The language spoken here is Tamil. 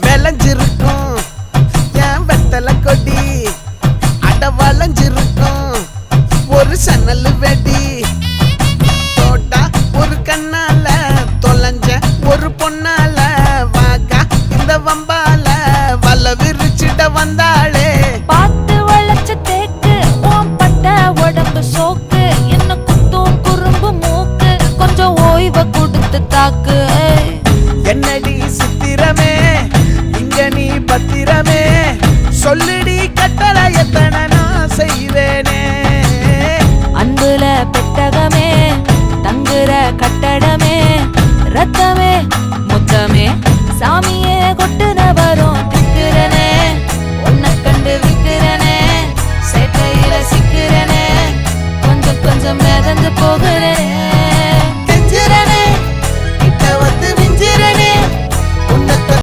விளைஞ்சிருக்கும் என் வெத்தலை கொடி அட வளைஞ்சிருக்கும் ஒரு சன்னல் வெடி தோட்டா ஒரு கண்ணால தொலைஞ்ச ஒரு பொண்ணால வாக்கா இந்த வம்பால வல விரிச்சிட வந்தாளே பார்த்து வளைச்ச தேக்கு ஓம் பட்ட உடம்பு சோக்கு என்ன குத்தும் குறும்பு மூக்கு கொஞ்சம் ஓய்வை கொடுத்து தாக்கு என்னடி சித்திரமே இங்க நீ பத்திரமே சொல்லுடி கட்டளை எத்தனை நான் செய்வேனே அன்புல பெட்டகமே தங்குற கட்டடமே ரத்தமே முத்தமே சாமி